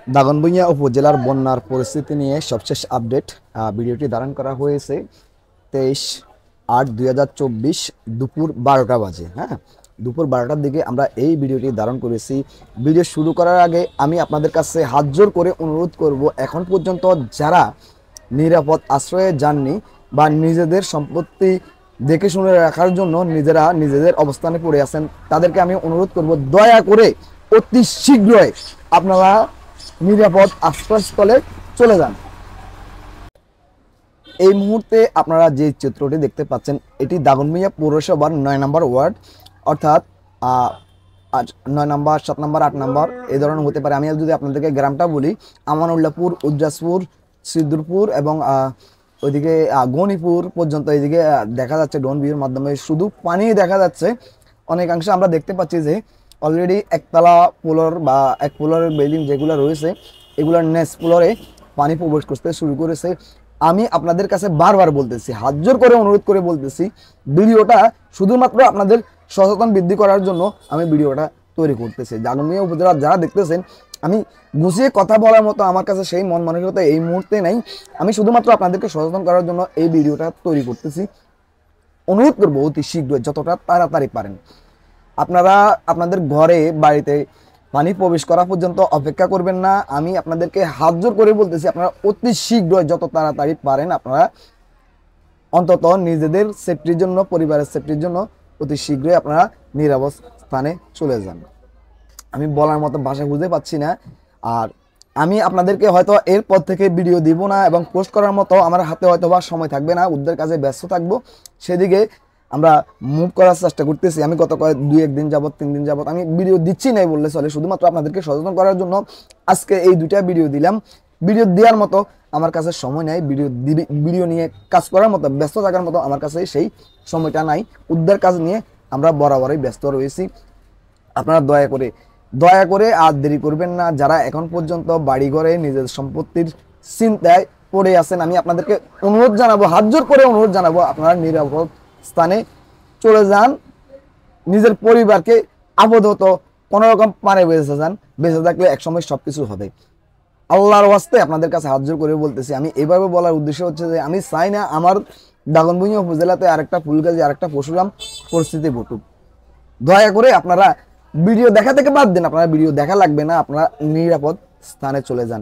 দাগনভূঞা উপজেলার বন্যার পরিস্থিতি নিয়ে সবশেষ আপডেট। ভিডিওটি ধারণ করা হয়েছে 23/8/2024 দুপুর 12টা বাজে। হ্যাঁ, দুপুর 12টার দিকে আমরা এই ভিডিওটি ধারণ করেছি। ভিডিও শুরু করার আগে আমি আপনাদের কাছে হাত জোর করে অনুরোধ করব, এখন পর্যন্ত যারা নিরাপদ আশ্রয়ে যাননি বা নিজেদের সম্পত্তি দেখে শুনে রাখার জন্য নিজেরা নিজেদের অবস্থানে পড়ে আছেন, তাদেরকে আমি অনুরোধ করব, দয়া করে অতি শীঘ্রই আপনারা নিরাপদ আশ্রয়স্থলে চলে যান। এই মুহূর্তে আপনারা যে চিত্রটি দেখতে পাচ্ছেন, এটি দাগনভূঞা পৌরসভার 9 নম্বর ওয়ার্ড, অর্থাৎ 9 নম্বর, 7 নম্বর, 8 নম্বর এই ধরনের হতে পারে। আমি যদি আপনাদেরকে গ্রামটা বলি, আমানুল্লাহপুর, উজ্জাসপুর, সিদ্দুরপুর এবং ওইদিকে গণিপুর পর্যন্ত এইদিকে দেখা যাচ্ছে ড্রোন ভিউর মাধ্যমে শুধু পানি দেখা যাচ্ছে। অনেকাংশে আমরা দেখতে পাচ্ছি যে অলরেডি একতলা ফ্লোর বা এক ফ্লোরের বিল্ডিং যেগুলো রয়েছে, এগুলোর নেক্সট ফ্লোরে পানি প্রবেশ করতে শুরু করেছে। আমি আপনাদের কাছে বারবার বলতেছি, হাত জোর করে অনুরোধ করে বলতেছি, ভিডিওটা শুধুমাত্র আপনাদের সচেতন বৃদ্ধি করার জন্য আমি ভিডিওটা তৈরি করতেছি। দাগনভূঞা উপজেলা যারা দেখতেছেন, আমি গুছিয়ে কথা বলার মতো আমার কাছে সেই মন মানসিকতা এই মুহূর্তে নেই। আমি শুধুমাত্র আপনাদেরকে সচেতন করার জন্য এই ভিডিওটা তৈরি করতেছি। অনুরোধ করবো অতি শীঘ্রই যতটা তাড়াতাড়ি পারেন আপনারা আপনাদের ঘরে বাড়িতে পানি প্রবেশ করা পর্যন্ত অপেক্ষা করবেন না। আমি আপনাদেরকে হাত জোর করে বলতেছি, আপনারা অতি শীঘ্রই যত তাড়াতাড়ি পারেন আপনারা অন্তত নিজেদের সেফটির জন্য, পরিবারের সেফটির জন্য অতি শীঘ্রই আপনারা নিরাপদ স্থানে চলে যান। আমি বলার মতো ভাষা খুঁজে পাচ্ছি না। আর আমি আপনাদেরকে হয়তো এরপর থেকে ভিডিও দিব না এবং পোস্ট করার মতো আমার হাতে হয়তো বা সময় থাকবে না, উদ্ধার কাজে ব্যস্ত থাকবো। সেদিকে আমরা মুভ করার চেষ্টা করতেছি। আমি গত 2-1 দিন যাবত, 3 দিন যাবত আমি ভিডিও দিচ্ছি নাই বললে চলে, শুধুমাত্র আপনাদেরকে সচেতন করার জন্য আজকে এই 2টা ভিডিও দিলাম। ভিডিও দেওয়ার মতো আমার কাছে সময় নাই, ভিডিও নিয়ে কাজ করার মতো, ব্যস্ত থাকার মতো আমার কাছে সেই সময়টা নাই। উদ্ধার কাজ নিয়ে আমরা বরাবরই ব্যস্ত রয়েছি। আপনারা দয়া করে আর দেরি করবেন না। যারা এখন পর্যন্ত বাড়ি ঘরে নিজের সম্পত্তির চিন্তায় পড়ে আছেন, আমি আপনাদেরকে অনুরোধ জানাবো, হাত জোর করে অনুরোধ জানাবো, আপনারা নিরাপদ স্থানে চলে যান। নিজের পরিবারকে আপাতত কোনো রকম পারে বেঁচে যান, বেঁচে থাকলে একসময় সবকিছু হবে। আল্লাহর ওয়াস্তে আপনাদের কাছে হাত জোর করে বলতেছি। আমি এভাবে বলার উদ্দেশ্য হচ্ছে যে আমি চাই না আমার দাগনভূঞা উপজেলাতে আরেকটা ফুলগাজী, আরেকটা পরশুরাম পরিস্থিতি ঘটুক। দয়া করে আপনারা ভিডিও দেখা থেকে বাদ দেন, আপনারা ভিডিও দেখা লাগবে না, আপনারা নিরাপদ স্থানে চলে যান।